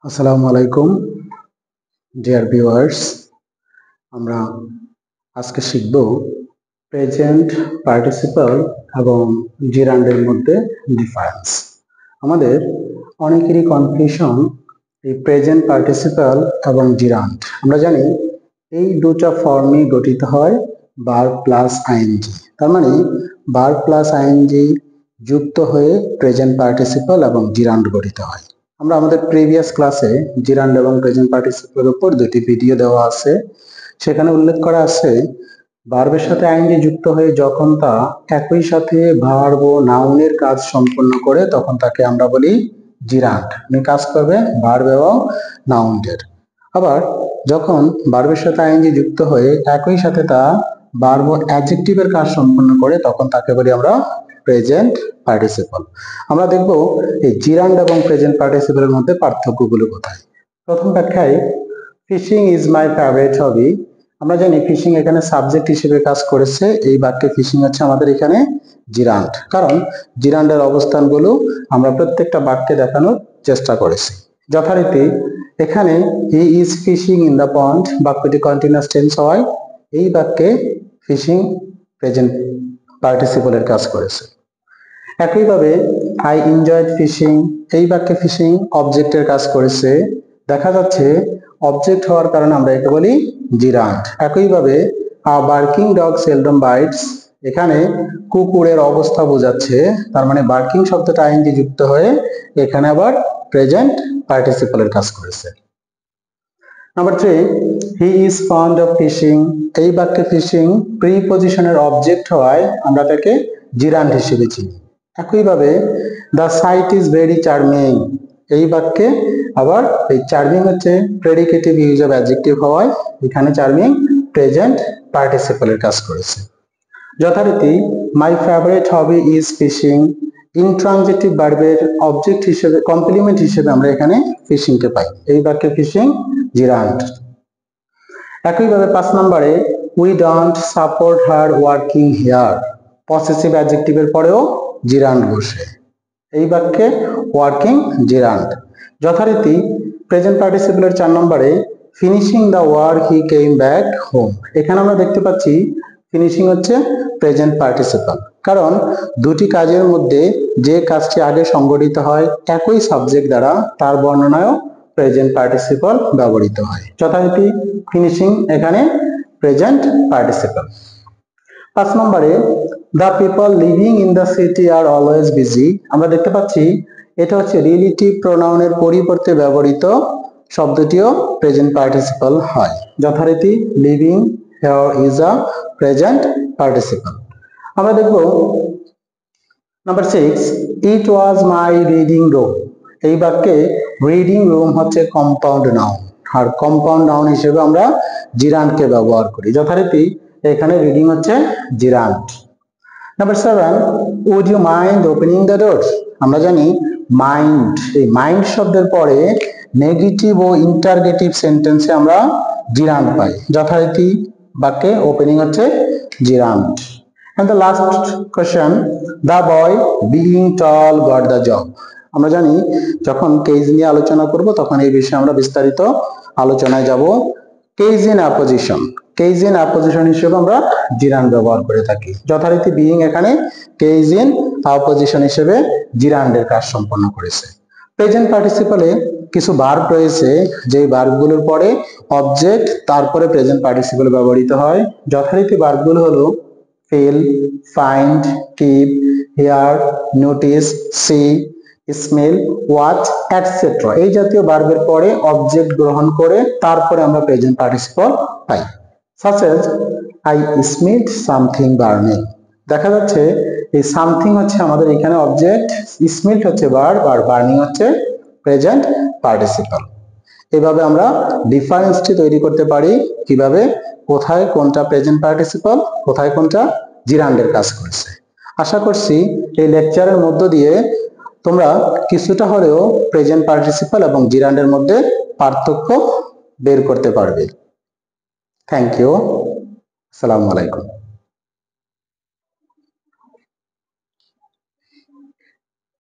আসসালামু আলাইকুম dear viewers. আমরা আজকে শিখব প্রেজেন্ট পার্টিসিপল এবং জিরান্ডের মধ্যে ডিফারেন্স। আমাদের অনেকেরই কনফিউশন এই প্রেজেন্ট পার্টিসিপল এবং জিরান্ড। আমরা জানি এই দুটো ফর্মই গঠিত হয় ভার্ব প্লাস আইএনজি। তার মানে ভার্ব প্লাস আইএনজি যুক্ত হয়ে প্রেজেন্ট পার্টিসিপল এবং জিরান্ড গঠিত হয়। আমরা আমাদের প্রিভিয়াস ক্লাসে জিরান্ড এবং প্রেজেন্ট পার্টিসিপলের উপর দুটি ভিডিও দেওয়া আছে। সেখানে উল্লেখ করা আছে ভার্বের সাথে আইএনজি যুক্ত হয়ে যখন তা একই সাথে ভার্ব ও নাউনের কাজ সম্পন্ন করে তখন তাকে আমরা বলি জিরান্ড। কাজ করবে ভার্ব এবং নাউনের। আবার যখন ভার্বের সাথে আইএনজি যুক্ত হয়ে একই সাথে তা ভার্ব ও অ্যাডজেক্টিভের কাজ সম্পন্ন করে তখন তাকে বলি আমরা প্রেজেন্ট পার্টিসিপল। আমরা দেখব এই জিরান্ড এবং প্রেজেন্ট পার্টিসিপলের মধ্যে পার্থক্যগুলো কোথায়। প্রথম ব্যাখ্যায় fishing is my favourite hobby. আমরা জানি ফিশিং এখানে সাবজেক্ট হিসেবে কাজ করেছে। এই বাক্যে ফিশিং হচ্ছে আমাদের এখানে জিরান্ড, কারণ জিরান্ডের অবস্থানগুলো আমরা প্রত্যেকটা বাক্যে দেখানোর চেষ্টা করেছি। যথারীতি এখানে he is fishing in the pond বাক্যটি কন্টিনিউয়াস টেন্স হওয়ায় এই বাক্যে ফিশিং প্রেজেন্ট পার্টিসিপলের কাজ করেছে। একইভাবে আই এনজয়েড ফিশিং এই বাক্যে ফিশিং অবজেক্টের কাজ করেছে। দেখা যাচ্ছে অবজেক্ট হওয়ার কারণে আমরা একে বলি জিরান্ড। একইভাবে আ বার্কিং ডগ সেলডম বাইটস এখানে কুকুরের অবস্থা বোঝাচ্ছে, তার মানে বার্কিং শব্দটা আইএনজি যুক্ত হয়ে এখানে আবার প্রেজেন্ট পার্টিসিপলের কাজ করেছে। Number 3, he is fond of fishing এই বাক্যে ফিশিং প্রিপজিশনের অবজেক্ট হওয়ায় আমরা তাকে জিরান্ড হিসেবে চিনি। একইভাবে the sight is very charming এই বাক্যে আবার এই চার্মিং হচ্ছে প্রেডিকেটিভ ইউজ অফ অ্যাডজেক্টিভ হওয়ায় এখানে চার্মিং প্রেজেন্ট পার্টিসিপলের কাজ করেছে। যথারীতি my favourite hobby is fishing intransitive ভার্বের অবজেক্ট হিসেবে কমপ্লিমেন্ট হিসেবে আমরা এখানে ফিশিংকে পাই। এই বাক্যে ফিশিং জিরান্ড। একইভাবে 5 নম্বরে we don't support her working here possessive অ্যাডজেক্টিভের পরেও জিরান্ড বসে। এই বাক্যে ওয়ার্কিং জিরান্ড। যথারীতি প্রেজেন্ট পার্টিসিপলের 4 নম্বরে finishing the work he came back home এখানে আমরা দেখতে পাচ্ছি ফিনিশিং হচ্ছে প্রেজেন্ট পার্টিসিপল, কারণ দুটি কাজের মধ্যে যে কাজটি আগে সংগঠিত হয় একই সাবজেক্ট দ্বারা তার বর্ণনায়ও প্রেজেন্ট পার্টিসিপল ব্যবহৃত হয়। যথারীতি ফিনিশিং এখানে প্রেজেন্ট পার্টিসিপল। 5 নম্বরে the people living in the city are always busy আমরা দেখতে পাচ্ছি এটা হচ্ছে রিলেটিভ প্রোনাউনের পরিবর্তে ব্যবহৃত শব্দটিও প্রেজেন্ট পার্টিসিপল হয়। যথারীতি living here is a present participle. আমরা দেখব number 6, it was my reading room এই বাক্যে রিডিং রুম হচ্ছে কম্পাউন্ড নাউন, আর কম্পাউন্ড নাউন হিসেবে আমরা জিরান্ডকে ব্যবহার করি। যথারীতি এখানে রিডিং হচ্ছে gerund. Number 7, would you mind opening the door আমরা জানি মাইন্ড এই মাইন্ড শব্দের পরে নেগেটিভ ও ইন্টারগেটিভ সেন্টেন্সে আমরা জিরান্ড পাই। যথারীতি বাক্যে ওপেনিং হচ্ছে জিরান্ড। And the last question, the boy being tall got the job আমরা জানি যখন কেস নিয়ে আলোচনা করব তখন এই বিষয়ে আমরা বিস্তারিত আলোচনায় যাব। Case in apposition case in apposition হিসেবে আমরা জিরান্ড ব্যবহার করে থাকি। যথারীতি বিইং এখানে কেস ইন অ্যাপোজিশন হিসেবে জিরান্ডের কাজ সম্পন্ন করেছে। প্রেজেন্ট পার্টিসিপলে কিছু ভার্ব রয়েছে যেই ভার্বগুলোর পরে অবজেক্ট তারপরে প্রেজেন্ট পার্টিসিপল ব্যবহৃত হয়। যথারীতি ভার্বগুলো হলো feel, find, keep, hear, notice, see, smell, watch etcetera এই জাতীয় ভার্বের পরে অবজেক্ট গ্রহণ করে তারপরে আমরা প্রেজেন্ট পার্টিসিপল পাই। such as I smelled something burning দেখা যাচ্ছে এই সামথিং হচ্ছে আমাদের এখানে অবজেক্ট, স্মেলড হচ্ছে ভার্ব আর বার্নিং হচ্ছে প্রেজেন্ট পার্টিসিপল। এভাবে আমরা ডিফারেন্সটি তৈরি করতে পারি কিভাবে, কোথায় কোনটা প্রেজেন্ট পার্টিসিপল কোথায় কোনটা জিরান্ডের কাজ করেছে। আশা করছি এই লেকচারের মধ্য দিয়ে তোমরা কিছুটা হলেও প্রেজেন্ট পার্টিসিপল এবং জিরান্ডের মধ্যে পার্থক্য বের করতে পারবে। Thank you. আসসালামু আলাইকুম।